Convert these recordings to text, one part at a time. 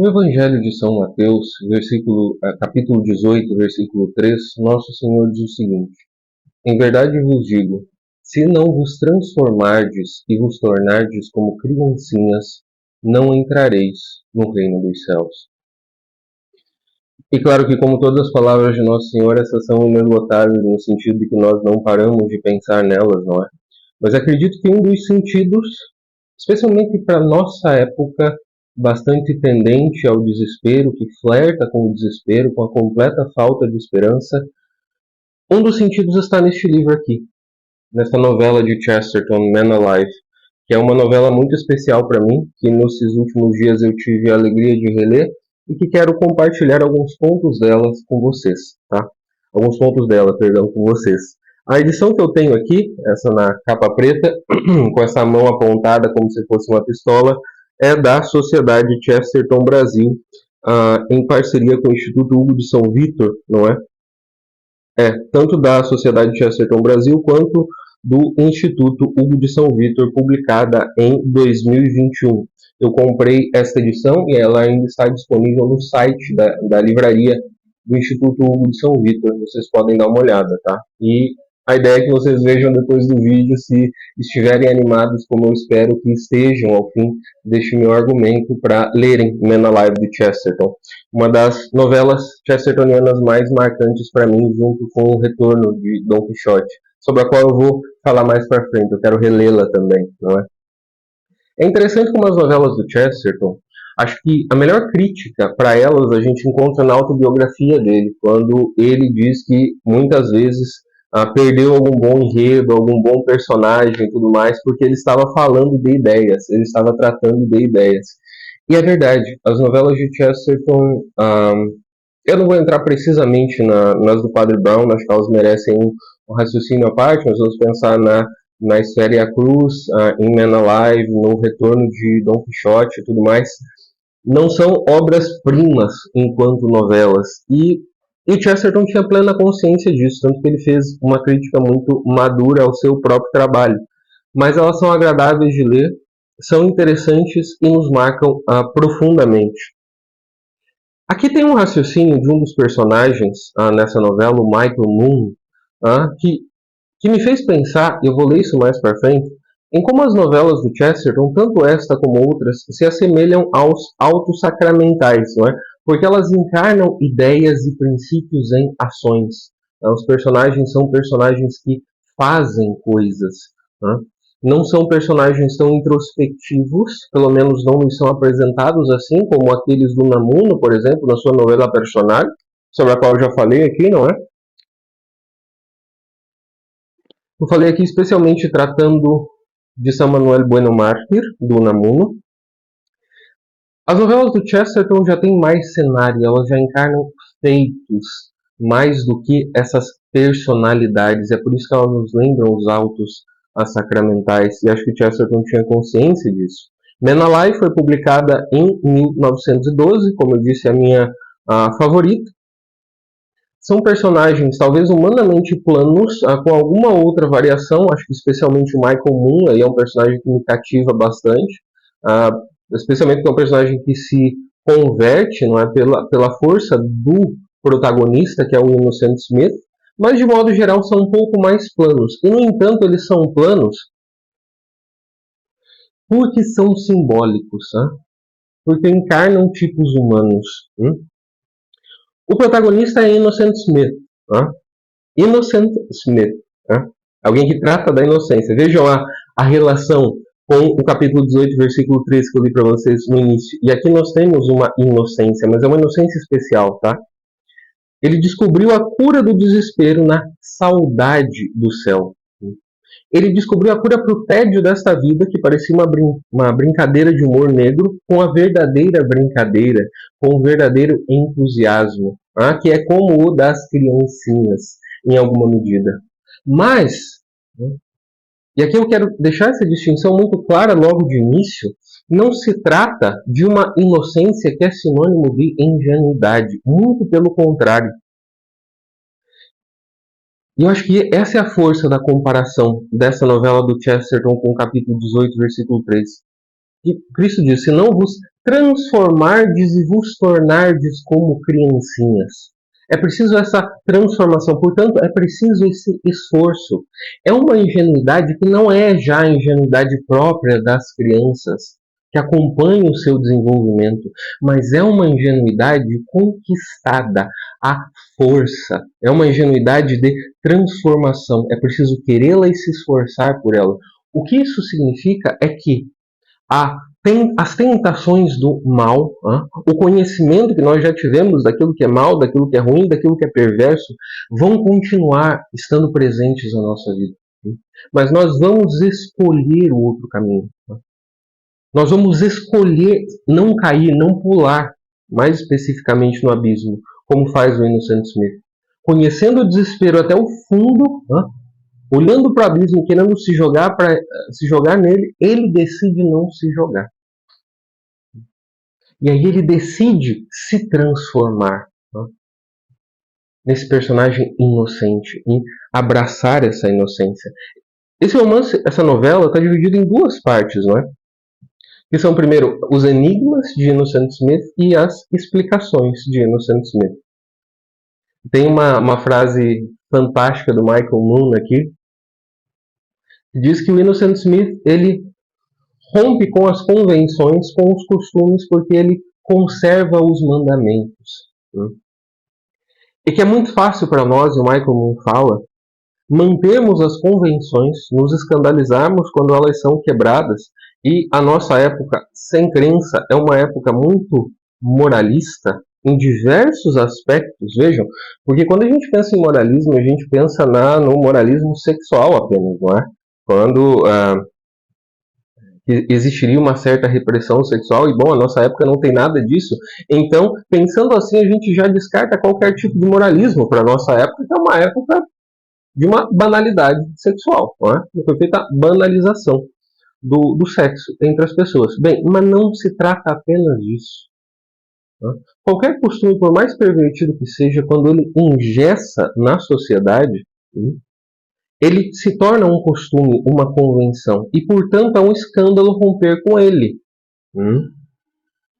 No Evangelho de São Mateus, capítulo 18, versículo 3, Nosso Senhor diz o seguinte: Em verdade vos digo, se não vos transformardes e vos tornardes como criancinhas, não entrareis no reino dos céus. E claro que, como todas as palavras de Nosso Senhor, essas são inesgotáveis no sentido de que nós não paramos de pensar nelas, não é? Mas acredito que um dos sentidos, especialmente para nossa época, bastante tendente ao desespero, que flerta com o desespero, com a completa falta de esperança, um dos sentidos está neste livro aqui, nessa novela de Chesterton, Man Alive, que é uma novela muito especial para mim, que nesses últimos dias eu tive a alegria de reler e que quero compartilhar alguns pontos delas com vocês, tá? Alguns pontos dela, perdão, com vocês. A edição que eu tenho aqui, essa na capa preta, com essa mão apontada como se fosse uma pistola, é da Sociedade Chesterton Brasil, em parceria com o Instituto Hugo de São Vitor, não é? Tanto da Sociedade Chesterton Brasil quanto do Instituto Hugo de São Vitor, publicada em 2021. Eu comprei esta edição e ela ainda está disponível no site da livraria do Instituto Hugo de São Vitor. Vocês podem dar uma olhada, tá? E a ideia é que vocês vejam depois do vídeo, se estiverem animados, como eu espero que estejam ao fim deste meu argumento, para lerem Man Alive de Chesterton. Uma das novelas chestertonianas mais marcantes para mim, junto com o retorno de Dom Quixote, sobre a qual eu vou falar mais para frente. Eu quero relê-la também, não é? É interessante como as novelas do Chesterton, acho que a melhor crítica para elas a gente encontra na autobiografia dele, quando ele diz que muitas vezes perdeu algum bom enredo, algum bom personagem e tudo mais, porque ele estava falando de ideias, ele estava tratando de ideias. E é verdade, as novelas de Chesterton, eu não vou entrar precisamente nas do Padre Brown, acho que elas merecem um raciocínio à parte, nós vamos pensar na Esfera e a Cruz, em Man Alive, no retorno de Dom Quixote e tudo mais. Não são obras-primas enquanto novelas. E Chesterton tinha plena consciência disso, tanto que ele fez uma crítica muito madura ao seu próprio trabalho. Mas elas são agradáveis de ler, são interessantes e nos marcam profundamente. Aqui tem um raciocínio de um dos personagens nessa novela, o Michael Moon, que me fez pensar, eu vou ler isso mais para frente, em como as novelas do Chesterton, tanto esta como outras, se assemelham aos autos sacramentais, não é? Porque elas encarnam ideias e princípios em ações. Os personagens são personagens que fazem coisas. Não são personagens tão introspectivos, pelo menos não nos são apresentados assim, como aqueles do Unamuno, por exemplo, na sua novela Personal, sobre a qual eu já falei aqui, não é? Eu falei aqui especialmente tratando de São Manuel Bueno Mártir, do Unamuno. As novelas do Chesterton já têm mais cenário, elas já encarnam feitos, mais do que essas personalidades. É por isso que elas nos lembram os autos sacramentais, e acho que Chesterton tinha consciência disso. Man Alive foi publicada em 1912, como eu disse, é a minha favorita. São personagens talvez humanamente planos, com alguma outra variação, acho que especialmente o Michael Moon aí é um personagem que me cativa bastante, especialmente porque é um personagem que se converte, não é, pela força do protagonista, que é o Innocent Smith, mas de modo geral são um pouco mais planos. E no entanto eles são planos porque são simbólicos, porque encarnam tipos humanos. O protagonista é Innocent Smith. Innocent Smith. Alguém que trata da inocência. Vejam a relação com o capítulo 18, versículo 3 que eu li para vocês no início. E aqui nós temos uma inocência, mas é uma inocência especial, tá? Ele descobriu a cura do desespero na saudade do céu. Ele descobriu a cura para o tédio desta vida, que parecia uma brincadeira de humor negro, com a verdadeira brincadeira, com o verdadeiro entusiasmo, que é como o das criancinhas, em alguma medida. Mas, e aqui eu quero deixar essa distinção muito clara logo de início, não se trata de uma inocência que é sinônimo de ingenuidade, muito pelo contrário. E eu acho que essa é a força da comparação dessa novela do Chesterton com o capítulo 18, versículo 3. E Cristo diz, se não vos transformardes e vos tornardes como criancinhas. É preciso essa transformação, portanto, é preciso esse esforço. É uma ingenuidade que não é já a ingenuidade própria das crianças, que acompanha o seu desenvolvimento, mas é uma ingenuidade conquistada à força. É uma ingenuidade de transformação. É preciso querê-la e se esforçar por ela. O que isso significa é que as tentações do mal, o conhecimento que nós já tivemos daquilo que é mal, daquilo que é ruim, daquilo que é perverso, vão continuar estando presentes na nossa vida. Mas nós vamos escolher o outro caminho. Nós vamos escolher não cair, não pular, mais especificamente no abismo, como faz o Innocent Smith. Conhecendo o desespero até o fundo, olhando para o abismo, querendo se jogar nele, ele decide não se jogar. E aí ele decide se transformar nesse personagem inocente, em abraçar essa inocência. Esse romance, essa novela, está dividida em duas partes, não é? Que são, primeiro, os enigmas de Innocent Smith e as explicações de Innocent Smith. Tem uma frase fantástica do Michael Moon aqui, que diz que o Innocent Smith, ele rompe com as convenções, com os costumes, porque ele conserva os mandamentos. E que é muito fácil para nós, e o Michael Moon fala, mantermos as convenções, nos escandalizarmos quando elas são quebradas, e a nossa época sem crença é uma época muito moralista em diversos aspectos, vejam, porque quando a gente pensa em moralismo, a gente pensa no moralismo sexual apenas, não é? Quando existiria uma certa repressão sexual, e bom, a nossa época não tem nada disso, então, pensando assim, a gente já descarta qualquer tipo de moralismo para a nossa época, que é uma época de uma banalidade sexual, não é? Foi feita a banalização do sexo entre as pessoas. Bem, mas não se trata apenas disso. Não é? Qualquer costume, por mais pervertido que seja, quando ele engessa na sociedade, ele se torna um costume, uma convenção, e portanto é um escândalo romper com ele.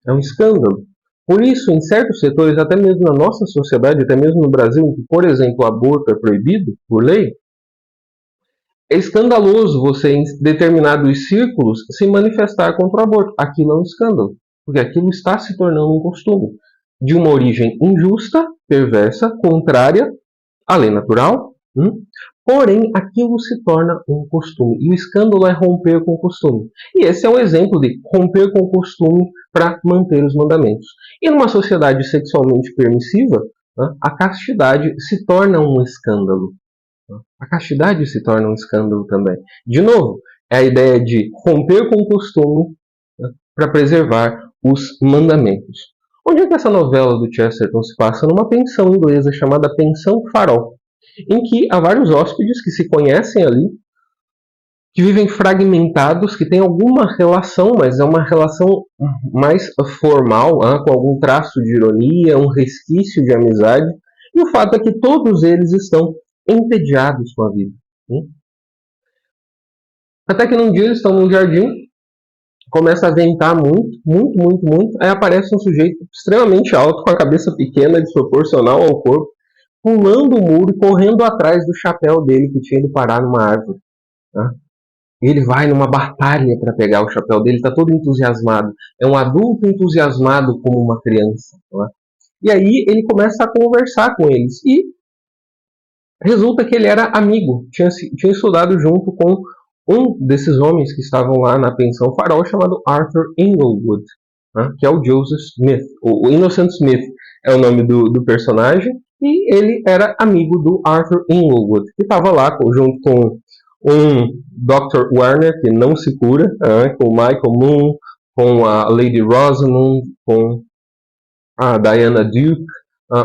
É um escândalo. Por isso, em certos setores, até mesmo na nossa sociedade, até mesmo no Brasil, em que, por exemplo, o aborto é proibido por lei, é escandaloso você, em determinados círculos, se manifestar contra o aborto. Aquilo é um escândalo, porque aquilo está se tornando um costume de uma origem injusta, perversa, contrária à lei natural, porém aquilo se torna um costume. E o escândalo é romper com o costume. E esse é um exemplo de romper com o costume para manter os mandamentos. E numa sociedade sexualmente permissiva, a castidade se torna um escândalo. A castidade se torna um escândalo também. De novo, é a ideia de romper com o costume para preservar os mandamentos. Onde é que essa novela do Chesterton se passa? Numa pensão inglesa chamada Pensão Farol, em que há vários hóspedes que se conhecem ali, que vivem fragmentados, que têm alguma relação, mas é uma relação mais formal, com algum traço de ironia, um resquício de amizade, e o fato é que todos eles estão entediados com a vida. Até que num dia eles estão num jardim, começa a ventar muito, aí aparece um sujeito extremamente alto, com a cabeça pequena, desproporcional ao corpo, pulando o muro e correndo atrás do chapéu dele, que tinha ido parar numa árvore. Ele vai numa batalha para pegar o chapéu dele, está todo entusiasmado. É um adulto entusiasmado como uma criança. E aí ele começa a conversar com eles. E resulta que ele era amigo, tinha estudado junto com um desses homens que estavam lá na Pensão Farol, chamado Arthur Inglewood, que é o Joseph Smith. O Innocent Smith é o nome do personagem, e ele era amigo do Arthur Inglewood, que estava lá junto com um Dr. Warner, que não se cura, com o Michael Moon, com a Lady Rosamund, com a Diana Duke,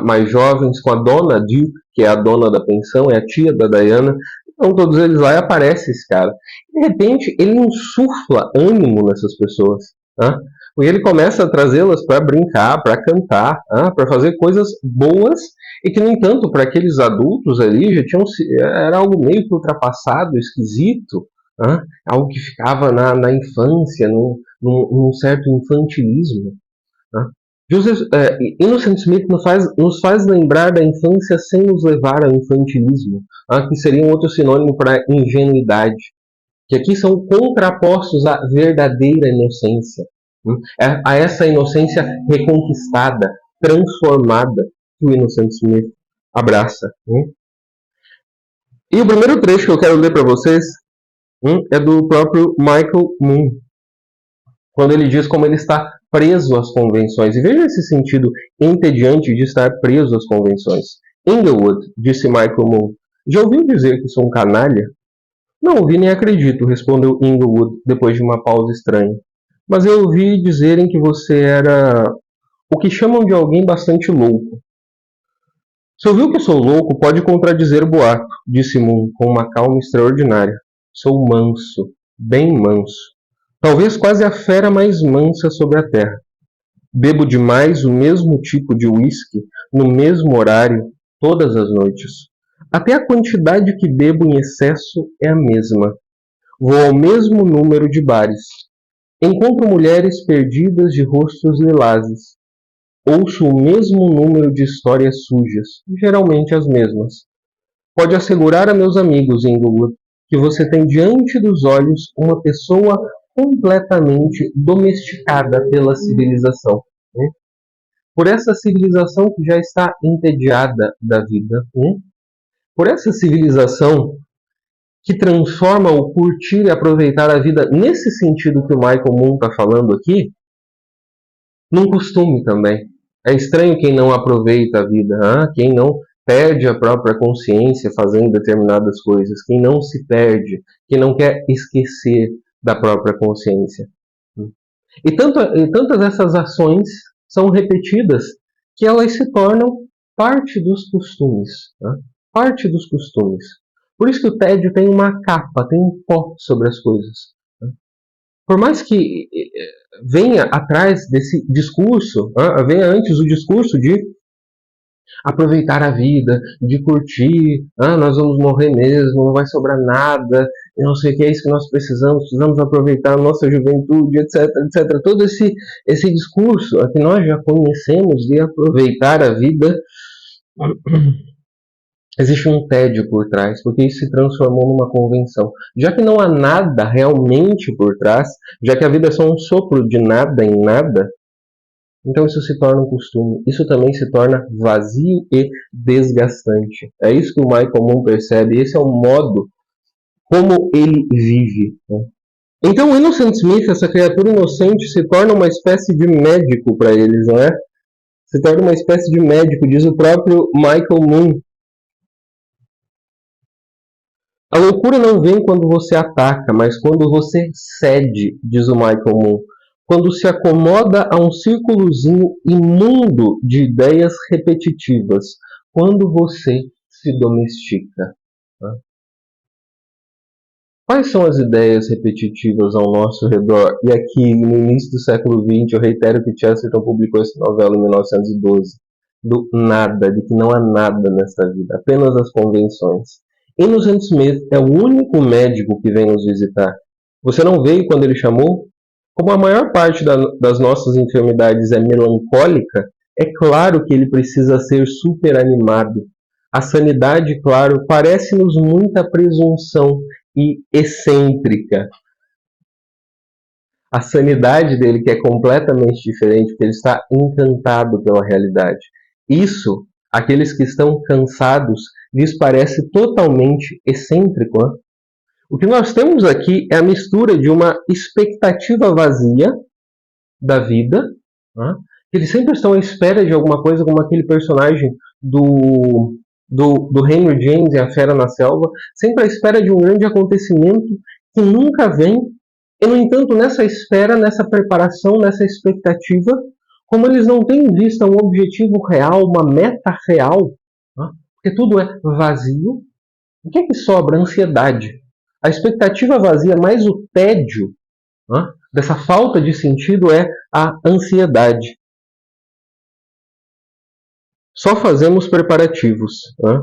mais jovens, com a Dona Duke, que é a dona da pensão, é a tia da Diana. Então todos eles lá, e aparece esse cara. De repente, ele insufla ânimo nessas pessoas. E ele começa a trazê-las para brincar, para cantar, para fazer coisas boas, e que, no entanto, para aqueles adultos ali, era algo meio que ultrapassado, esquisito, algo que ficava na infância, num certo infantilismo. Né? Innocent Smith nos faz lembrar da infância sem nos levar ao infantilismo, que seria um outro sinônimo para ingenuidade, que aqui são contrapostos à verdadeira inocência, a essa inocência reconquistada, transformada, que o Innocent Smith abraça. E o primeiro trecho que eu quero ler para vocês é do próprio Michael Moon, quando ele diz como ele está preso às convenções. E veja esse sentido entediante de estar preso às convenções. Inglewood, disse Michael Moon, já ouviu dizer que sou um canalha? Não ouvi nem acredito, respondeu Inglewood depois de uma pausa estranha. Mas eu ouvi dizerem que você era o que chamam de alguém bastante louco. Se ouviu que sou louco, pode contradizer o boato, disse Moon com uma calma extraordinária. Sou manso, bem manso. Talvez quase a fera mais mansa sobre a terra. Bebo demais o mesmo tipo de uísque, no mesmo horário, todas as noites. Até a quantidade que bebo em excesso é a mesma. Vou ao mesmo número de bares. Encontro mulheres perdidas de rostos lilazes. Ouço o mesmo número de histórias sujas, geralmente as mesmas. Pode assegurar a meus amigos, Inglewood, que você tem diante dos olhos uma pessoa completamente domesticada pela civilização. Por essa civilização que já está entediada da vida. Por essa civilização que transforma o curtir e aproveitar a vida, nesse sentido que o Michael Moon está falando aqui, num costume também. É estranho quem não aproveita a vida, quem não perde a própria consciência fazendo determinadas coisas, quem não se perde, quem não quer esquecer da própria consciência. E tantas essas ações são repetidas que elas se tornam parte dos costumes. Parte dos costumes. Por isso que o tédio tem uma capa, tem um pó sobre as coisas. Por mais que venha atrás desse discurso, venha antes o discurso de aproveitar a vida, de curtir, nós vamos morrer mesmo, não vai sobrar nada, não sei o que é isso que nós precisamos aproveitar a nossa juventude, etc, etc. Todo esse discurso que nós já conhecemos de aproveitar a vida, existe um tédio por trás, porque isso se transformou numa convenção. Já que não há nada realmente por trás, já que a vida é só um sopro de nada em nada, então isso se torna um costume. Isso também se torna vazio e desgastante. É isso que o Michael Moon percebe. Esse é o modo como ele vive. Então o Innocent Smith, essa criatura inocente, se torna uma espécie de médico para eles, não é? Se torna uma espécie de médico, diz o próprio Michael Moon. A loucura não vem quando você ataca, mas quando você cede, diz o Michael Moon. Quando se acomoda a um círculozinho imundo de ideias repetitivas. Quando você se domestica. Quais são as ideias repetitivas ao nosso redor? E aqui, no início do século XX, eu reitero que Chesterton publicou essa novela em 1912. Do nada, de que não há nada nesta vida, apenas as convenções. Innocent Smith é o único médico que vem nos visitar. Você não veio quando ele chamou? Como a maior parte das nossas enfermidades é melancólica, é claro que ele precisa ser super animado. A sanidade, claro, parece-nos muita presunção e excêntrica. A sanidade dele, que é completamente diferente, porque ele está encantado pela realidade. Isso, aqueles que estão cansados, lhes parece totalmente excêntrico. O que nós temos aqui é a mistura de uma expectativa vazia da vida, eles sempre estão à espera de alguma coisa, como aquele personagem do Henry James em A Fera na Selva, sempre à espera de um grande acontecimento que nunca vem, e no entanto nessa espera, nessa preparação, nessa expectativa, como eles não têm em vista um objetivo real, uma meta real, porque tudo é vazio, o que é que sobra? Ansiedade. A expectativa vazia mais o tédio dessa falta de sentido é a ansiedade. Só fazemos preparativos,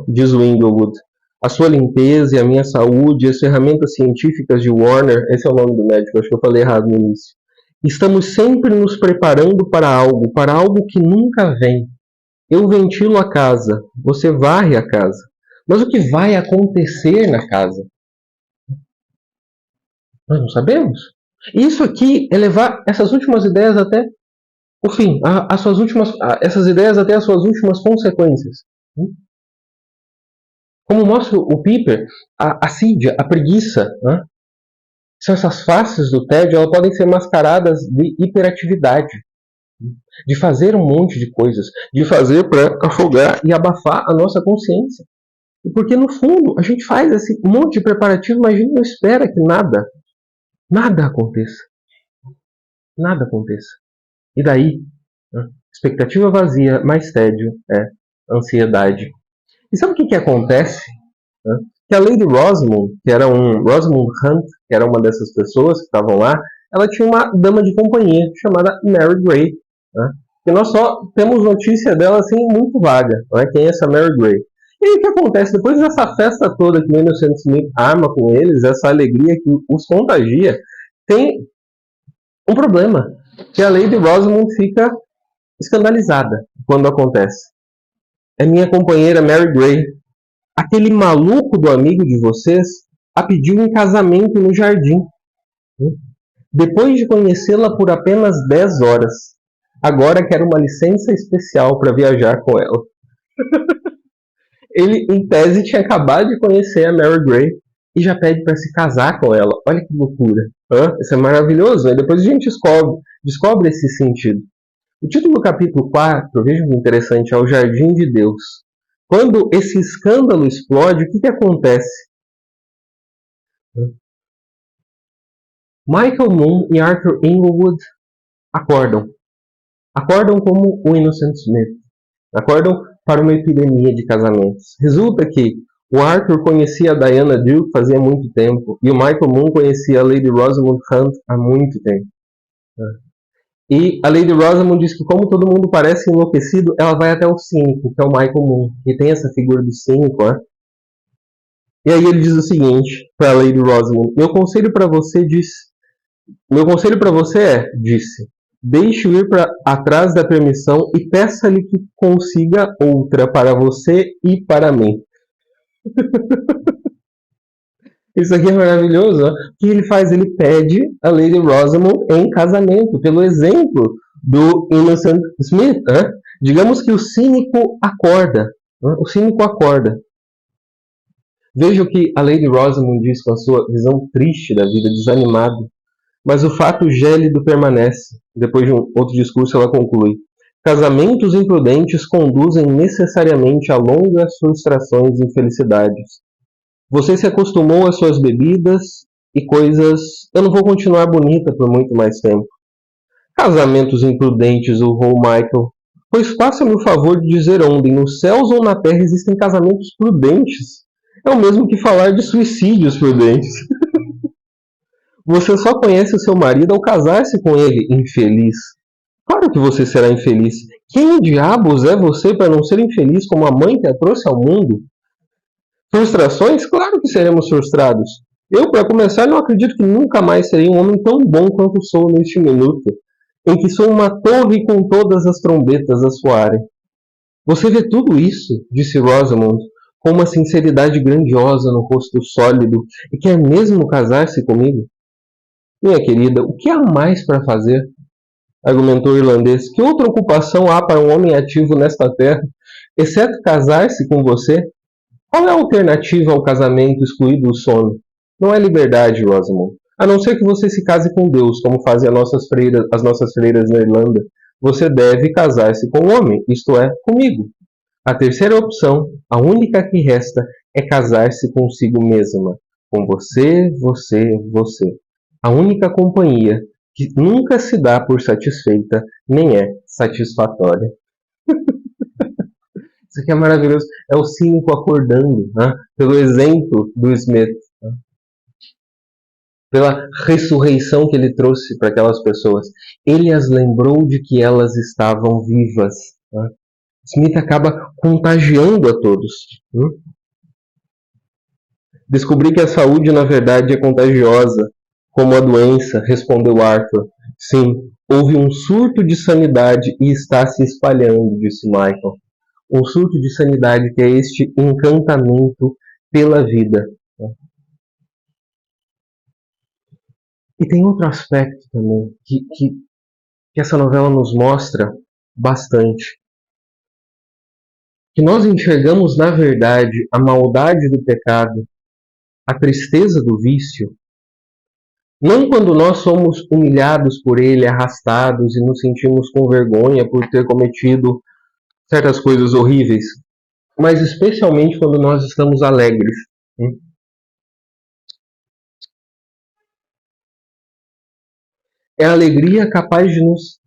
diz o Inglewood. A sua limpeza e a minha saúde, as ferramentas científicas de Warner, esse é o nome do médico, acho que eu falei errado no início, Estamos sempre nos preparando para algo que nunca vem. Eu ventilo a casa, você varre a casa. Mas o que vai acontecer na casa? Nós não sabemos. Isso aqui é levar essas últimas ideias até o fim, essas ideias até as suas últimas consequências. Como mostra o Piper, a assídia, a preguiça, né? São essas faces do tédio, elas podem ser mascaradas de hiperatividade, de fazer um monte de coisas, de fazer para afogar e abafar a nossa consciência. E porque no fundo a gente faz esse monte de preparativo, mas a gente não espera que nada aconteça. Nada aconteça. E daí, né? Expectativa vazia mais tédio é ansiedade. E sabe o que acontece? Né? Que a Lady Rosamund, Rosamund Hunt, que era uma dessas pessoas que estavam lá, ela tinha uma dama de companhia chamada Mary Grey. Né? E nós só temos notícia dela assim muito vaga. Né? Quem é essa Mary Grey? E aí o que acontece? Depois dessa festa toda que o Innocent Smith arma com eles, essa alegria que os contagia, tem um problema. Que a Lady Rosamund fica escandalizada quando acontece. É minha companheira Mary Grey. Aquele maluco do amigo de vocês a pediu em casamento no jardim. Depois de conhecê-la por apenas 10 horas. Agora quero uma licença especial para viajar com ela. Ele, em tese, tinha acabado de conhecer a Mary Grey e já pede para se casar com ela. Olha que loucura. Isso é maravilhoso. Né? Depois a gente descobre esse sentido. O título do capítulo 4, veja que interessante, é o Jardim de Deus. Quando esse escândalo explode, o que acontece? Michael Moon e Arthur Inglewood acordam. Acordam como o Innocent Smith. Acordam para uma epidemia de casamentos. Resulta que o Arthur conhecia a Diana Duke fazia muito tempo e o Michael Moon conhecia a Lady Rosamund Hunt há muito tempo. E a Lady Rosamund diz que como todo mundo parece enlouquecido, ela vai até o cínico, que é o Michael Moon. E tem essa figura do cínico, né? E aí ele diz o seguinte para a Lady Rosamund: Meu conselho para você disse, deixe-o ir para atrás da permissão e peça-lhe que consiga outra para você e para mim. Isso aqui é maravilhoso. Né? O que ele faz? Ele pede a Lady Rosamund em casamento, pelo exemplo do Innocent Smith. Né? Digamos que o cínico acorda. Né? O cínico acorda. Veja o que a Lady Rosamund diz com a sua visão triste da vida, desanimada. Mas o fato gélido permanece. Depois de um outro discurso, ela conclui: casamentos imprudentes conduzem necessariamente a longas frustrações e infelicidades. Você se acostumou às suas bebidas e coisas. Eu não vou continuar bonita por muito mais tempo. Casamentos imprudentes, urrou Michael. Pois faça-me o favor de dizer onde, nos céus ou na terra, existem casamentos prudentes. É o mesmo que falar de suicídios prudentes. Você só conhece o seu marido ao casar-se com ele, infeliz. Claro que você será infeliz. Quem diabos é você para não ser infeliz como a mãe que a trouxe ao mundo? Frustrações? Claro que seremos frustrados. Eu, para começar, não acredito que nunca mais serei um homem tão bom quanto sou neste minuto, em que sou uma torre com todas as trombetas a soarem. Você vê tudo isso, disse Rosamund, com uma sinceridade grandiosa no rosto sólido, e quer mesmo casar-se comigo? Minha querida, o que há mais para fazer? Argumentou o irlandês. Que outra ocupação há para um homem ativo nesta terra, exceto casar-se com você? Qual é a alternativa ao casamento excluído o sono? Não é liberdade, Rosamund. A não ser que você se case com Deus, como fazem as nossas freiras na Irlanda. Você deve casar-se com um homem, isto é, comigo. A terceira opção, a única que resta, é casar-se consigo mesma. Com você, você. A única companhia que nunca se dá por satisfeita, nem é satisfatória. Isso aqui é maravilhoso. É o cínico acordando, né? Pelo exemplo do Smith. Né? Pela ressurreição que ele trouxe para aquelas pessoas. Ele as lembrou de que elas estavam vivas. Né? Smith acaba contagiando a todos. Né? Descobri que a saúde, na verdade, é contagiosa, como a doença, respondeu Arthur. Sim, houve um surto de sanidade e está se espalhando, disse Michael. Um surto de sanidade que é este encantamento pela vida. E tem outro aspecto também que essa novela nos mostra bastante. Que nós enxergamos, na verdade, a maldade do pecado, a tristeza do vício, não quando nós somos humilhados por ele, arrastados e nos sentimos com vergonha por ter cometido certas coisas horríveis, mas especialmente quando nós estamos alegres. É a alegria capaz de nos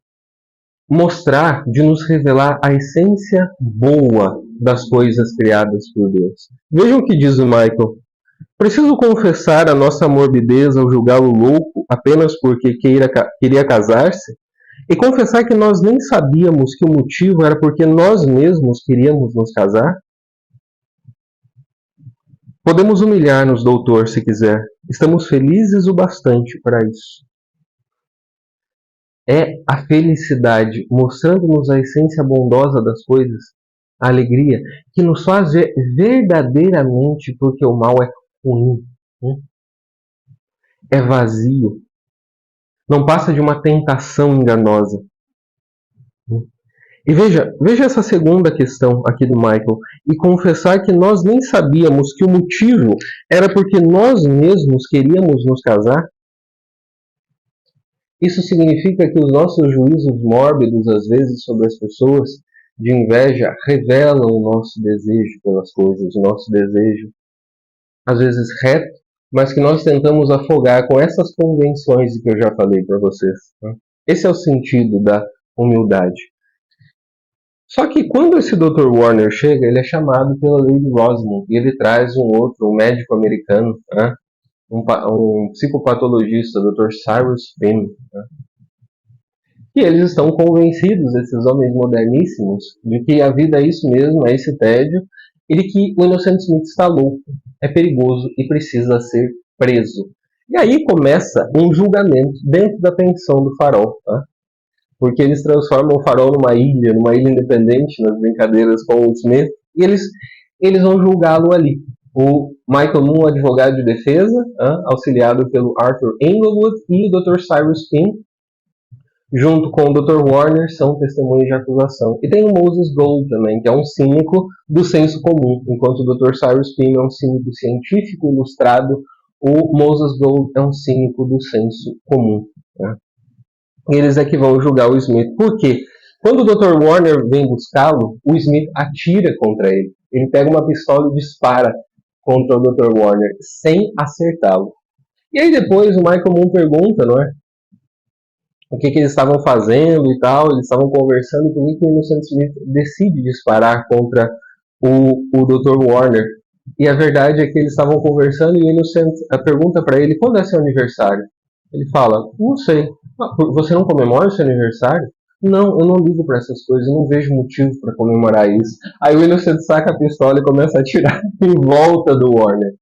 mostrar, de nos revelar a essência boa das coisas criadas por Deus. Vejam o que diz o Michael. Preciso confessar a nossa morbidez ao julgá-lo louco apenas porque queria casar-se? E confessar que nós nem sabíamos que o motivo era porque nós mesmos queríamos nos casar? Podemos humilhar-nos, doutor, se quiser. Estamos felizes o bastante para isso. É a felicidade, mostrando-nos a essência bondosa das coisas, a alegria, que nos faz ver verdadeiramente porque o mal é ruim, é vazio, não passa de uma tentação enganosa. E veja essa segunda questão aqui do Michael, e confessar que nós nem sabíamos que o motivo era porque nós mesmos queríamos nos casar. Isso significa que os nossos juízos mórbidos, às vezes, sobre as pessoas, de inveja, revelam o nosso desejo pelas coisas, o nosso desejo, às vezes reto, mas que nós tentamos afogar com essas convenções que eu já falei para vocês. Esse é o sentido da humildade. Só que quando esse Dr. Warner chega, ele é chamado pela Lady Rosamond, e ele traz um médico americano, um psicopatologista, Dr. Cyrus Finn. E eles estão convencidos, esses homens moderníssimos, de que a vida é isso mesmo, é esse tédio, e de que o Innocent Smith está louco, é perigoso e precisa ser preso. E aí começa um julgamento dentro da pensão do Farol, porque eles transformam o Farol numa ilha independente, nas brincadeiras com o Smith, e eles vão julgá-lo ali. O Michael Moon, advogado de defesa, auxiliado pelo Arthur Englewood, e o Dr. Cyrus Finn, junto com o Dr. Warner, são testemunhas de acusação. E tem o Moses Gold também, que é um cínico do senso comum. Enquanto o Dr. Cyrus Finn é um cínico científico ilustrado, o Moses Gold é um cínico do senso comum. E eles é que vão julgar o Smith. Por quê? Quando o Dr. Warner vem buscá-lo, o Smith atira contra ele. Ele pega uma pistola e dispara contra o Dr. Warner, sem acertá-lo. E aí depois o Michael Moon pergunta, não é? O que eles estavam fazendo e tal, eles estavam conversando, por que o Innocent Smith decide disparar contra o Dr. Warner. E a verdade é que eles estavam conversando e o Innocent pergunta para ele, quando é seu aniversário? Ele fala, não sei. Você não comemora o seu aniversário? Não, eu não ligo para essas coisas, eu não vejo motivo para comemorar isso. Aí o Innocent saca a pistola e começa a atirar em volta do Warner.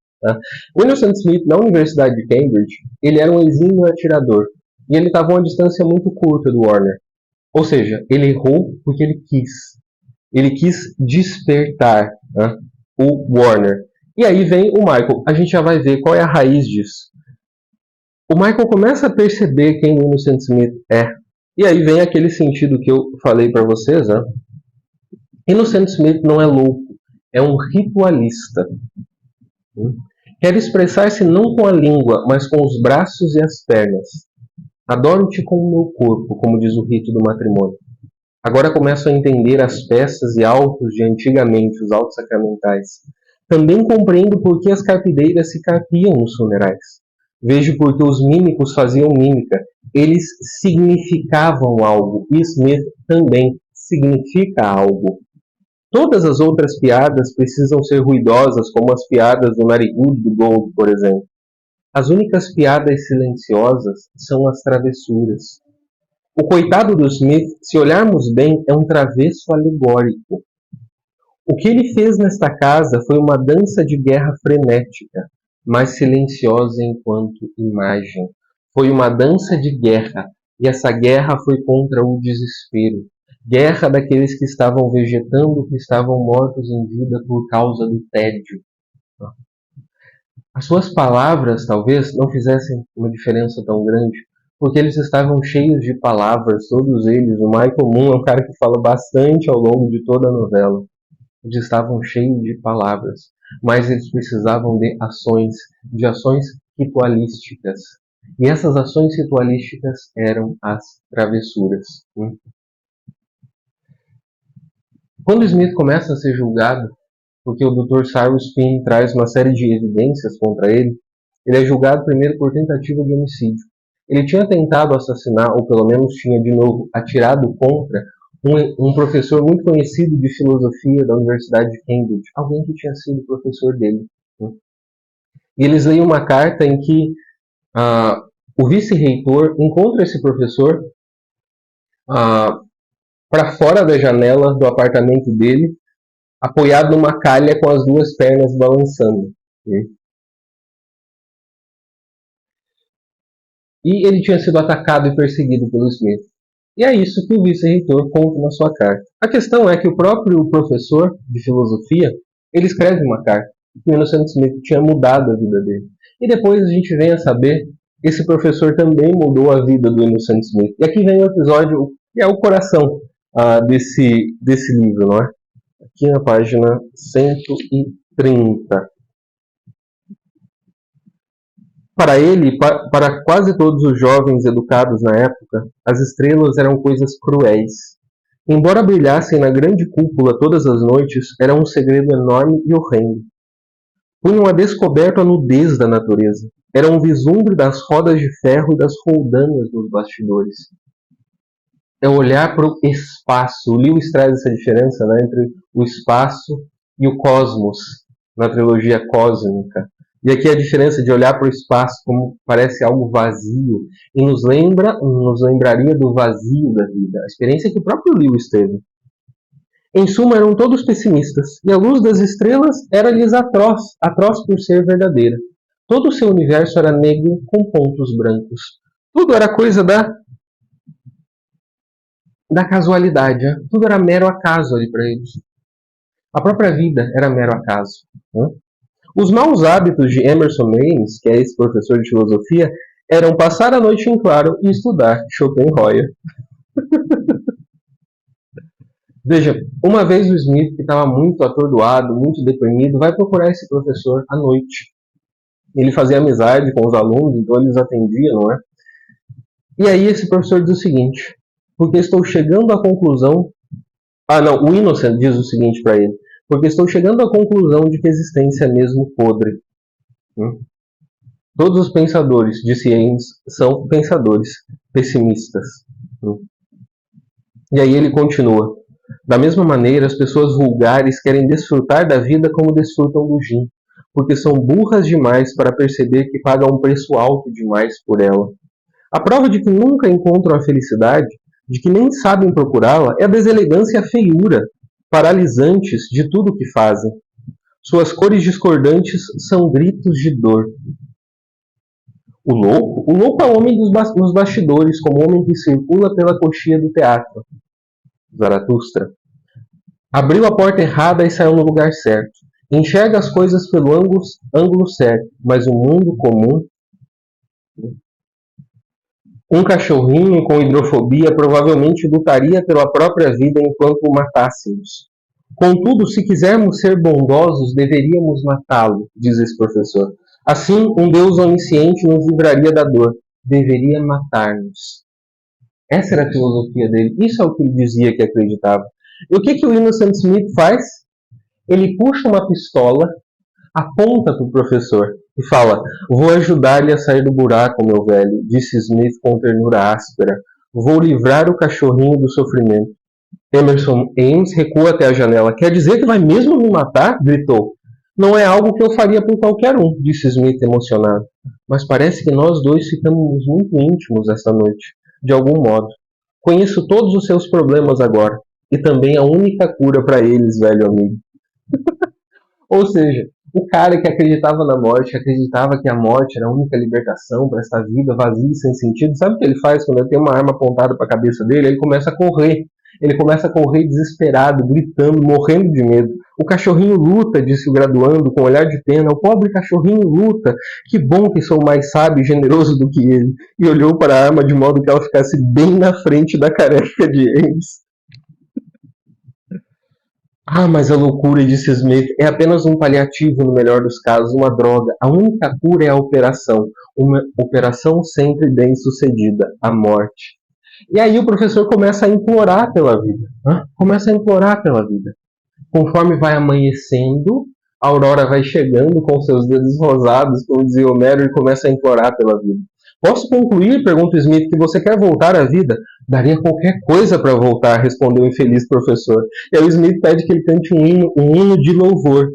O Innocent Smith, na Universidade de Cambridge, ele era um exímio atirador. E ele estava a uma distância muito curta do Warner. Ou seja, ele errou porque ele quis. Ele quis despertar o Warner. E aí vem o Michael. A gente já vai ver qual é a raiz disso. O Michael começa a perceber quem o Innocent Smith é. E aí vem aquele sentido que eu falei para vocês. Innocent Smith não é louco. É um ritualista. Quer expressar-se não com a língua, mas com os braços e as pernas. Adoro-te com o meu corpo, como diz o rito do matrimônio. Agora começo a entender as peças e autos de antigamente, os autos sacramentais. Também compreendo por que as carpideiras se carpiam nos funerais. Vejo por que os mímicos faziam mímica. Eles significavam algo. E Smith também significa algo. Todas as outras piadas precisam ser ruidosas, como as piadas do narigudo do Gold, por exemplo. As únicas piadas silenciosas são as travessuras. O coitado do Smith, se olharmos bem, é um travesso alegórico. O que ele fez nesta casa foi uma dança de guerra frenética, mas silenciosa enquanto imagem. Foi uma dança de guerra, E essa guerra foi contra o desespero. Guerra daqueles que estavam vegetando, que estavam mortos em vida por causa do tédio. As suas palavras talvez não fizessem uma diferença tão grande, porque eles estavam cheios de palavras, todos eles. O Michael Moon é um cara que fala bastante ao longo de toda a novela. Eles estavam cheios de palavras, mas eles precisavam de ações ritualísticas. E essas ações ritualísticas eram as travessuras. Quando Smith começa a ser julgado, porque o Dr. Cyrus Finn traz uma série de evidências contra ele, ele é julgado primeiro por tentativa de homicídio. Ele tinha tentado assassinar, ou pelo menos tinha de novo atirado contra um professor muito conhecido de filosofia da Universidade de Cambridge, alguém que tinha sido professor dele. E eles leem uma carta em que o vice-reitor encontra esse professor para fora da janela do apartamento dele, apoiado numa calha com as duas pernas balançando. E ele tinha sido atacado e perseguido pelo Smith. E é isso que o vice-reitor conta na sua carta. A questão é que o próprio professor de filosofia, ele escreve uma carta que o Innocent Smith tinha mudado a vida dele. E depois a gente vem a saber que esse professor também mudou a vida do Innocent Smith. E aqui vem o episódio, que é o coração desse livro, não é? Aqui na página 130. Para ele, para quase todos os jovens educados na época, as estrelas eram coisas cruéis. Embora brilhassem na grande cúpula todas as noites, era um segredo enorme e horrendo. Punham a descoberto a nudez da natureza. Era um vislumbre das rodas de ferro e das roldanas nos bastidores. É olhar para o espaço. O Lewis traz essa diferença, né, entre o espaço e o cosmos, na trilogia cósmica. E aqui a diferença de olhar para o espaço como parece algo vazio e nos lembraria do vazio da vida, a experiência que o próprio Lewis teve. Em suma, eram todos pessimistas, e a luz das estrelas era-lhes atroz por ser verdadeira. Todo o seu universo era negro com pontos brancos. Tudo era coisa da casualidade, né? Tudo era mero acaso ali para eles. A própria vida era mero acaso. Né? Os maus hábitos de Emerson Maynes, que é esse professor de filosofia, eram passar a noite em claro e estudar Schopenhauer. Veja, uma vez o Smith, que estava muito atordoado, muito deprimido, vai procurar esse professor à noite. Ele fazia amizade com os alunos, então eles atendiam, não é? E aí esse professor diz o seguinte, porque estou chegando à conclusão... o Innocent diz o seguinte para ele, porque estou chegando à conclusão de que a existência é mesmo podre. Todos os pensadores, disse Ames, são pensadores pessimistas. E aí ele continua. Da mesma maneira, as pessoas vulgares querem desfrutar da vida como desfrutam do gin, porque são burras demais para perceber que pagam um preço alto demais por ela. A prova de que nunca encontram a felicidade, de que nem sabem procurá-la, é a deselegância e a feiura, paralisantes de tudo o que fazem. Suas cores discordantes são gritos de dor. O louco é o homem nos bastidores, como o homem que circula pela coxia do teatro. Zaratustra. Abriu a porta errada e saiu no lugar certo. Enxerga as coisas pelo ângulo certo, mas o mundo comum... Um cachorrinho com hidrofobia provavelmente lutaria pela própria vida enquanto o matássemos. Contudo, se quisermos ser bondosos, deveríamos matá-lo, diz esse professor. Assim, um Deus onisciente nos livraria da dor. Deveria matar-nos. Essa era a filosofia dele. Isso é o que ele dizia que acreditava. E o que o Innocent Smith faz? Ele puxa uma pistola, aponta para o professor e fala: vou ajudar-lhe a sair do buraco, meu velho, disse Smith com ternura áspera. Vou livrar o cachorrinho do sofrimento. Emerson Ames recua até a janela. Quer dizer que vai mesmo me matar? Gritou. Não é algo que eu faria por qualquer um, disse Smith emocionado. Mas parece que nós dois ficamos muito íntimos esta noite, de algum modo. Conheço todos os seus problemas agora, e também a única cura para eles, velho amigo. Ou seja, O cara que acreditava na morte, que acreditava que a morte era a única libertação para essa vida vazia e sem sentido, sabe o que ele faz quando ele tem uma arma apontada para a cabeça dele? Ele começa a correr. Ele começa a correr desesperado, gritando, morrendo de medo. O cachorrinho luta, disse o graduando com um olhar de pena. O pobre cachorrinho luta. Que bom que sou mais sábio e generoso do que ele. E olhou para a arma de modo que ela ficasse bem na frente da careca de Ames. Ah, mas a loucura, disse Smith, é apenas um paliativo no melhor dos casos, uma droga. A única cura é a operação. Uma operação sempre bem sucedida, a morte. E aí o professor começa a implorar pela vida. Começa a implorar pela vida. Conforme vai amanhecendo, a aurora vai chegando com seus dedos rosados, como dizia Homero, e começa a implorar pela vida. Posso concluir, pergunta Smith, que você quer voltar à vida? Daria qualquer coisa para voltar, respondeu o infeliz professor. E aí o Smith pede que ele cante um hino de louvor.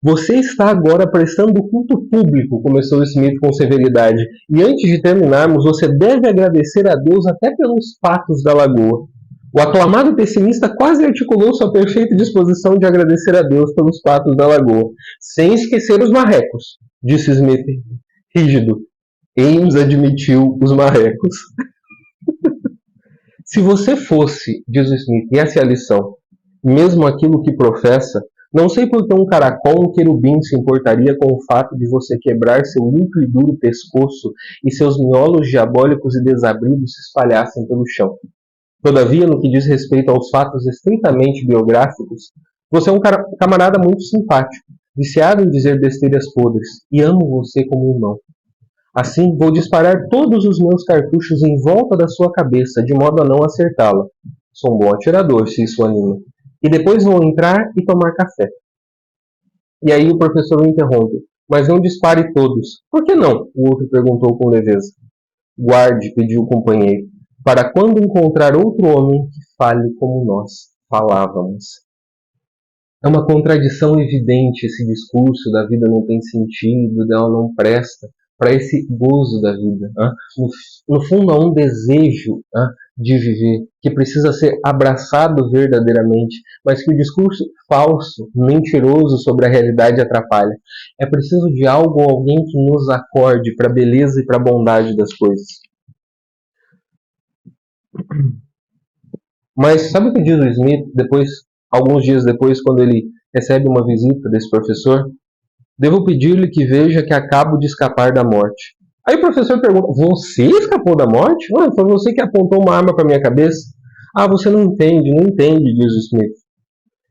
Você está agora prestando culto público, começou Smith com severidade, e antes de terminarmos, você deve agradecer a Deus até pelos patos da lagoa. O aclamado pessimista quase articulou sua perfeita disposição de agradecer a Deus pelos patos da lagoa, sem esquecer os marrecos, disse Smith, rígido. Ames admitiu os marrecos. Se você fosse, diz o Smith, e essa é a lição, mesmo aquilo que professa, não sei por que um caracol, um querubim se importaria com o fato de você quebrar seu limpo e duro pescoço e seus miolos diabólicos e desabridos se espalhassem pelo chão. Todavia, no que diz respeito aos fatos estritamente biográficos, você é um camarada muito simpático, viciado em dizer besteiras podres, e amo você como irmão. Assim, vou disparar todos os meus cartuchos em volta da sua cabeça, de modo a não acertá-la. Sou um bom atirador, se isso anima. E depois vou entrar e tomar café. E aí o professor o interrompe. Mas não dispare todos. Por que não? O outro perguntou com leveza. Guarde, pediu o companheiro, para quando encontrar outro homem que fale como nós falávamos. É uma contradição evidente esse discurso da vida não tem sentido, dela não presta, para esse gozo da vida. No fundo, há um desejo de viver, que precisa ser abraçado verdadeiramente, mas que o discurso falso, mentiroso sobre a realidade atrapalha. É preciso de algo ou alguém que nos acorde para a beleza e para a bondade das coisas. Mas sabe o que diz o Smith alguns dias depois, quando ele recebe uma visita desse professor? Devo pedir-lhe que veja que acabo de escapar da morte. Aí o professor pergunta, você escapou da morte? Foi você que apontou uma arma para minha cabeça? Você não entende, diz o Smith.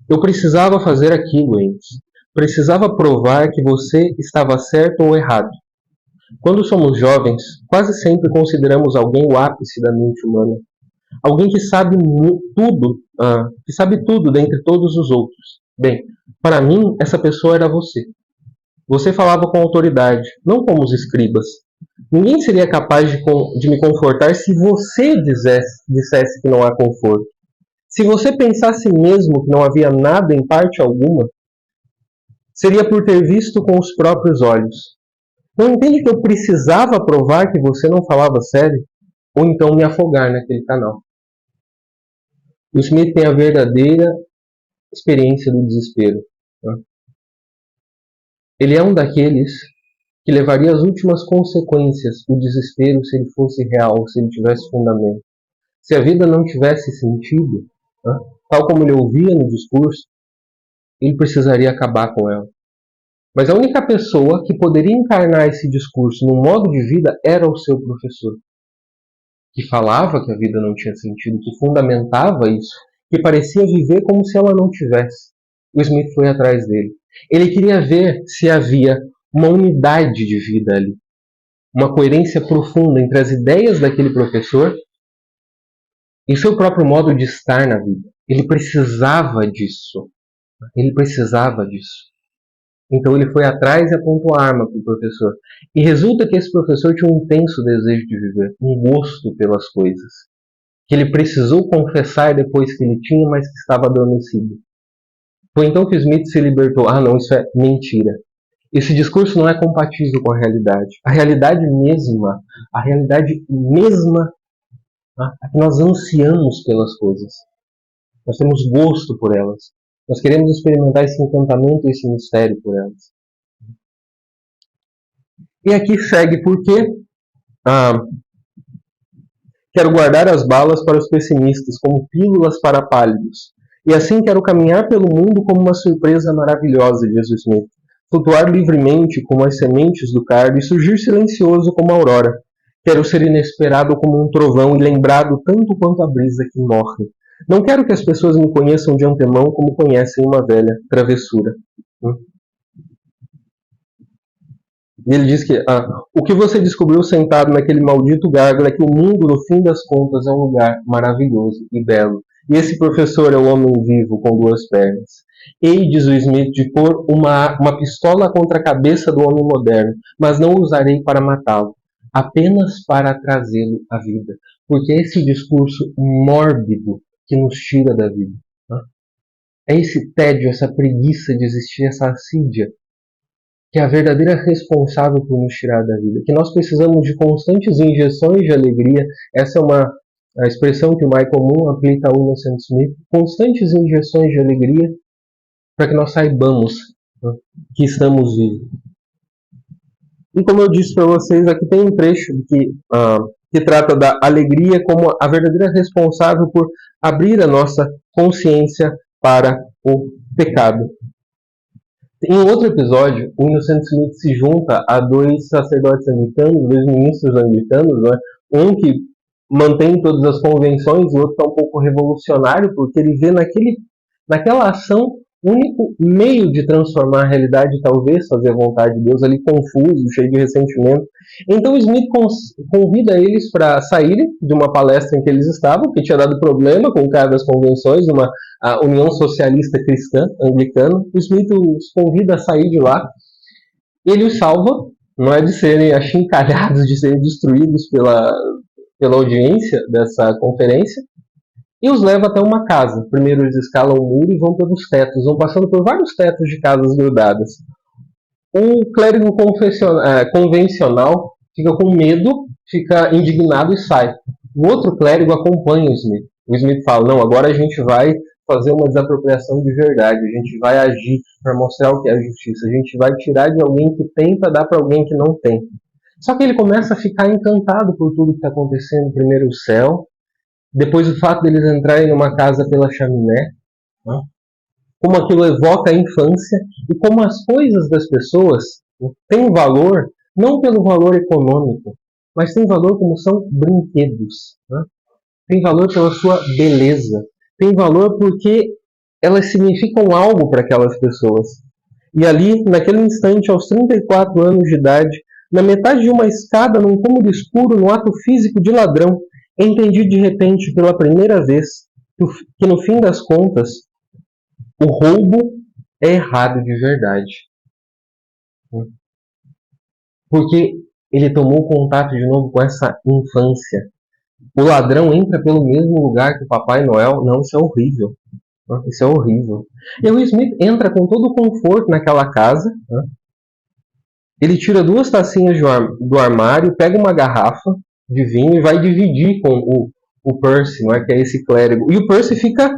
Eu precisava fazer aquilo, Ames. Precisava provar que você estava certo ou errado. Quando somos jovens, quase sempre consideramos alguém o ápice da mente humana. Alguém que sabe tudo dentre todos os outros. Bem, para mim, essa pessoa era você. Você falava com autoridade, não como os escribas. Ninguém seria capaz de me confortar se você dissesse que não há conforto. Se você pensasse mesmo que não havia nada em parte alguma, seria por ter visto com os próprios olhos. Não entende que eu precisava provar que você não falava sério? Ou então me afogar naquele canal. O Smith tem a verdadeira experiência do desespero. Ele é um daqueles que levaria as últimas consequências do desespero se ele fosse real, se ele tivesse fundamento. Se a vida não tivesse sentido, tal como ele ouvia no discurso, ele precisaria acabar com ela. Mas a única pessoa que poderia encarnar esse discurso no modo de vida era o seu professor, que falava que a vida não tinha sentido, que fundamentava isso, que parecia viver como se ela não tivesse. O Smith foi atrás dele. Ele queria ver se havia uma unidade de vida ali, uma coerência profunda entre as ideias daquele professor e seu próprio modo de estar na vida. Ele precisava disso. Então ele foi atrás e apontou a arma para o professor. E resulta que esse professor tinha um intenso desejo de viver, um gosto pelas coisas, que ele precisou confessar depois que ele tinha, mas que estava adormecido. Foi então que Smith se libertou. Não, isso é mentira. Esse discurso não é compatível com a realidade. A realidade mesma, é que nós ansiamos pelas coisas. Nós temos gosto por elas. Nós queremos experimentar esse encantamento e esse mistério por elas. E aqui segue porque ah, quero guardar as balas para os pessimistas, como pílulas para pálidos. E assim quero caminhar pelo mundo como uma surpresa maravilhosa, diz o Smith. Flutuar livremente como as sementes do cardo e surgir silencioso como a aurora. Quero ser inesperado como um trovão e lembrado tanto quanto a brisa que morre. Não quero que as pessoas me conheçam de antemão como conhecem uma velha travessura. E ele diz que o que você descobriu sentado naquele maldito gárgula é que o mundo, no fim das contas, é um lugar maravilhoso e belo. E esse professor é o homem vivo com duas pernas. Hei, diz o Smith, de pôr uma pistola contra a cabeça do homem moderno, mas não usarei para matá-lo, apenas para trazê-lo à vida. Porque é esse discurso mórbido que nos tira da vida. É esse tédio, essa preguiça de existir, essa assídia, que é a verdadeira responsável por nos tirar da vida, que nós precisamos de constantes injeções de alegria. Essa é a expressão que o Michael Moon aplica ao Innocent Smith, constantes injeções de alegria para que nós saibamos, né, que estamos vivos. E como eu disse para vocês, aqui tem um trecho que trata da alegria como a verdadeira responsável por abrir a nossa consciência para o pecado. Em outro episódio, o Innocent Smith se junta a dois sacerdotes anglicanos, dois ministros anglicanos, né? Um que mantém todas as convenções e o outro que é um pouco revolucionário, porque ele vê naquela ação o único meio de transformar a realidade, talvez fazer a vontade de Deus, ali confuso, cheio de ressentimento. Então Smith convida eles para saírem de uma palestra em que eles estavam, que tinha dado problema com o cara das convenções, a União Socialista Cristã Anglicana. O Smith os convida a sair de lá. Ele os salva, não é de serem achincalhados, de serem destruídos pela audiência dessa conferência, e os leva até uma casa. Primeiro eles escalam o muro e vão pelos tetos, vão passando por vários tetos de casas grudadas. O clérigo convencional fica com medo, fica indignado e sai. O outro clérigo acompanha o Smith. O Smith fala, não, agora a gente vai fazer uma desapropriação de verdade, a gente vai agir para mostrar o que é a justiça, a gente vai tirar de alguém que tem para dar para alguém que não tem. Só que ele começa a ficar encantado por tudo que está acontecendo. Primeiro o céu, depois o fato deles entrarem numa casa pela chaminé, né? Como aquilo evoca a infância e como as coisas das pessoas, né, têm valor, não pelo valor econômico, mas têm valor como são brinquedos. Né? Tem valor pela sua beleza, tem valor porque elas significam algo para aquelas pessoas. E ali, naquele instante, aos 34 anos de idade, na metade de uma escada, num cômodo escuro, no ato físico de ladrão, entendi de repente, pela primeira vez, que no fim das contas, o roubo é errado de verdade. Porque ele tomou contato de novo com essa infância. O ladrão entra pelo mesmo lugar que o Papai Noel. Não, isso é horrível. Isso é horrível. E o Smith entra com todo o conforto naquela casa. Ele tira 2 tacinhas do armário, pega uma garrafa de vinho e vai dividir com o Percy, não é, que é esse clérigo. E o Percy fica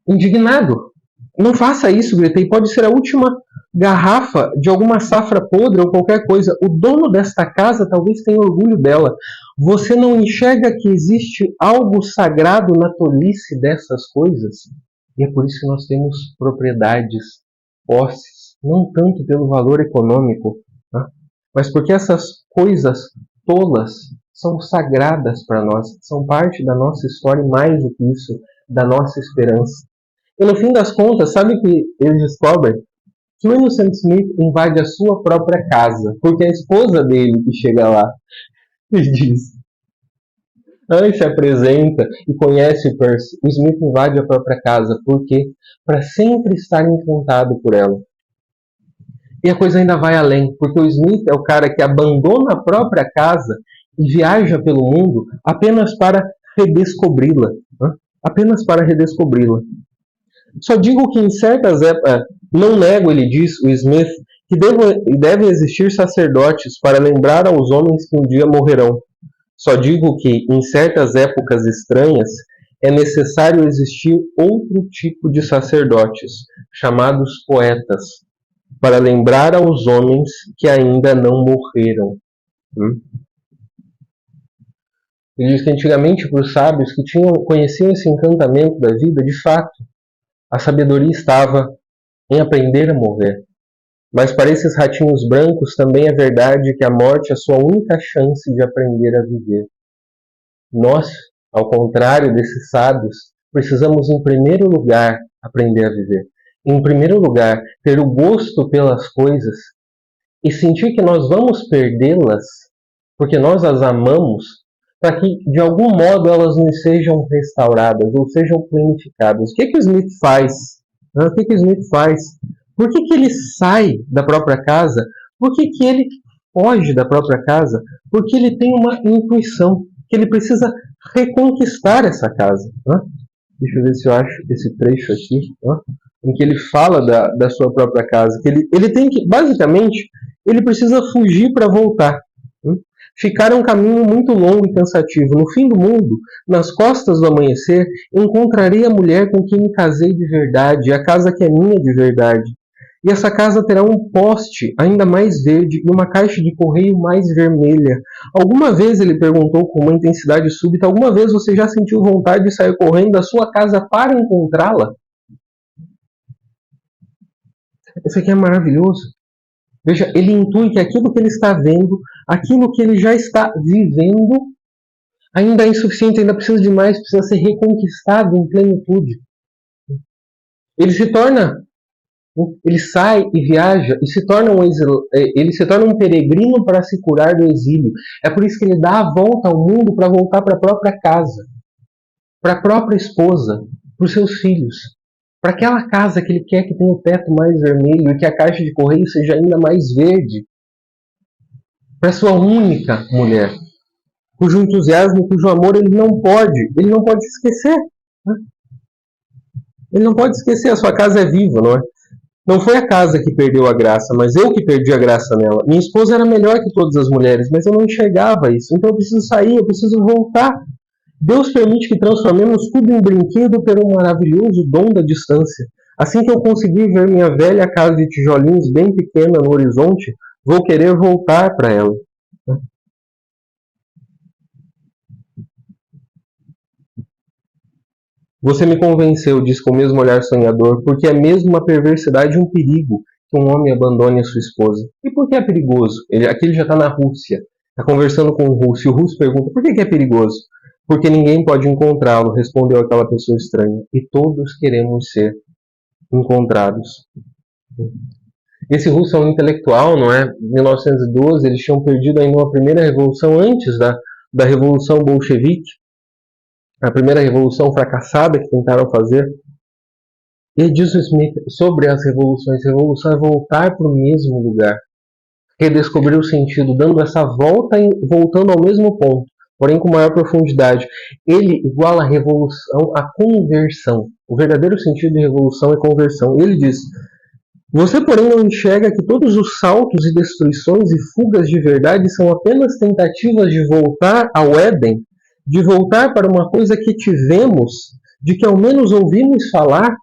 indignado. Não faça isso, gritei. Pode ser a última garrafa de alguma safra podre ou qualquer coisa. O dono desta casa talvez tenha orgulho dela. Você não enxerga que existe algo sagrado na tolice dessas coisas? E é por isso que nós temos propriedades, posses, não tanto pelo valor econômico, né? Mas porque essas coisas tolas são sagradas para nós, são parte da nossa história e mais do que isso, da nossa esperança. E no fim das contas, sabe que eles descobrem? Que o Innocent Smith invade a sua própria casa, porque a esposa dele que chega lá e diz, se apresenta e conhece o Percy. O Smith invade a própria casa, por quê? Para sempre estar encantado por ela. E a coisa ainda vai além, porque o Smith é o cara que abandona a própria casa e viaja pelo mundo apenas para redescobri-la. Apenas para redescobri-la. Só digo que em certas épocas, não nego, ele diz, o Smith, que devem existir sacerdotes para lembrar aos homens que um dia morrerão. Só digo que, em certas épocas estranhas, é necessário existir outro tipo de sacerdotes, chamados poetas. para lembrar aos homens que ainda não morreram. Ele diz que antigamente, para os sábios que conheciam esse encantamento da vida, de fato, a sabedoria estava em aprender a morrer. Mas para esses ratinhos brancos também é verdade que a morte é a sua única chance de aprender a viver. Nós, ao contrário desses sábios, precisamos em primeiro lugar aprender a viver. Em primeiro lugar, ter o gosto pelas coisas e sentir que nós vamos perdê-las porque nós as amamos, para que de algum modo elas nos sejam restauradas ou sejam planificadas. O que o Smith faz? O que o Smith faz? Por que ele sai da própria casa? Por que ele foge da própria casa? Porque ele tem uma intuição que ele precisa reconquistar essa casa. Deixa eu ver se eu acho esse trecho aqui, em que ele fala da sua própria casa. Que ele tem que, basicamente, ele precisa fugir para voltar. Ficar um caminho muito longo e cansativo. No fim do mundo, nas costas do amanhecer, encontrarei a mulher com quem me casei de verdade, a casa que é minha de verdade. E essa casa terá um poste ainda mais verde e uma caixa de correio mais vermelha. Alguma vez, ele perguntou com uma intensidade súbita, alguma vez você já sentiu vontade de sair correndo da sua casa para encontrá-la? Isso aqui é maravilhoso. Veja, ele intui que aquilo que ele está vendo, aquilo que ele já está vivendo, ainda é insuficiente, ainda precisa de mais, precisa ser reconquistado em plenitude. Ele sai e viaja e ele se torna um peregrino para se curar do exílio. É por isso que ele dá a volta ao mundo para voltar para a própria casa, para a própria esposa, para os seus filhos, para aquela casa que ele quer que tenha o teto mais vermelho e que a caixa de correio seja ainda mais verde, para sua única mulher, cujo entusiasmo, cujo amor ele não pode esquecer. Ele não pode esquecer, a sua casa é viva, não é? Não foi a casa que perdeu a graça, mas eu que perdi a graça nela. Minha esposa era melhor que todas as mulheres, mas eu não enxergava isso. Então eu preciso sair, eu preciso voltar. Deus permite que transformemos tudo em brinquedo por um maravilhoso dom da distância. Assim que eu conseguir ver minha velha casa de tijolinhos bem pequena no horizonte, vou querer voltar para ela. Você me convenceu, diz com o mesmo olhar sonhador, porque é mesmo uma perversidade e um perigo que um homem abandone a sua esposa. E por que é perigoso? Aqui ele já está na Rússia, está conversando com um russo, e o russo pergunta, por que é perigoso? Porque ninguém pode encontrá-lo, respondeu aquela pessoa estranha, e todos queremos ser encontrados. Esse russo é um intelectual, não é? Em 1912, eles tinham perdido ainda uma primeira revolução antes da Revolução Bolchevique, a primeira revolução fracassada que tentaram fazer. E diz o Smith sobre as revoluções: revolução é voltar para o mesmo lugar, redescobrir o sentido, dando essa volta e voltando ao mesmo ponto, porém com maior profundidade. Ele iguala a revolução à conversão. O verdadeiro sentido de revolução é conversão. Ele diz: você, porém, não enxerga que todos os saltos e destruições e fugas de verdade são apenas tentativas de voltar ao Éden, de voltar para uma coisa que tivemos, de que ao menos ouvimos falar?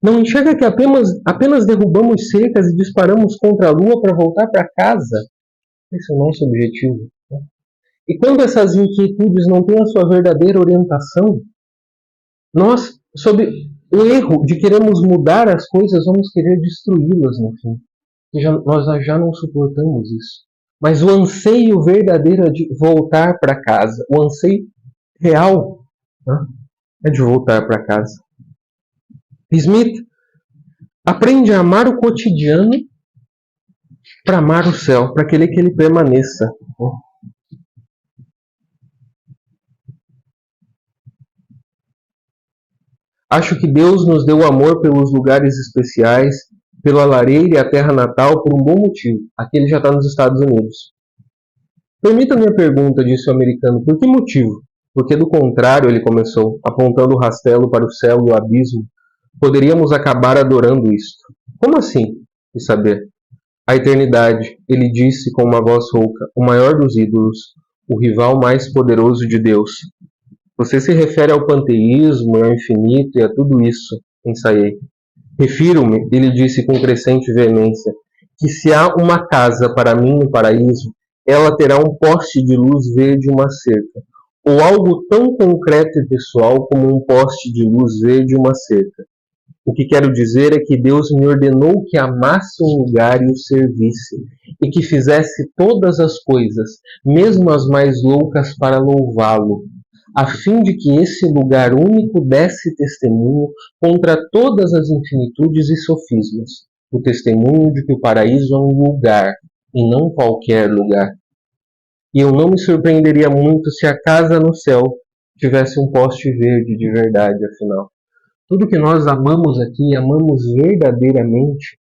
Não enxerga que apenas derrubamos cercas e disparamos contra a lua para voltar para casa? Esse é o nosso objetivo. E quando essas inquietudes não têm a sua verdadeira orientação, nós, sob o erro de queremos mudar as coisas, vamos querer destruí-las no fim. Nós já não suportamos isso. Mas o anseio verdadeiro é de voltar para casa. O anseio real é de voltar para casa. Smith aprende a amar o cotidiano para amar o céu, para querer que ele permaneça. Acho que Deus nos deu amor pelos lugares especiais, pela lareira e a terra natal por um bom motivo. Aqui ele já está nos Estados Unidos. Permita-me a pergunta, disse o americano, por que motivo? Porque do contrário, ele começou, apontando o rastelo para o céu e o abismo, poderíamos acabar adorando isto. Como assim? Quis saber. A eternidade, ele disse com uma voz rouca, o maior dos ídolos, o rival mais poderoso de Deus. Você se refere ao panteísmo, ao infinito e a tudo isso, ensaiei. Refiro-me, ele disse com crescente veemência, que se há uma casa para mim no paraíso, ela terá um poste de luz verde e uma cerca, ou algo tão concreto e pessoal como um poste de luz verde e uma cerca. O que quero dizer é que Deus me ordenou que amasse um lugar e o servisse, e que fizesse todas as coisas, mesmo as mais loucas, para louvá-lo, a fim de que esse lugar único desse testemunho contra todas as infinitudes e sofismas, o testemunho de que o paraíso é um lugar, e não qualquer lugar. E eu não me surpreenderia muito se a casa no céu tivesse um poste verde de verdade, afinal. Tudo que nós amamos aqui, amamos verdadeiramente,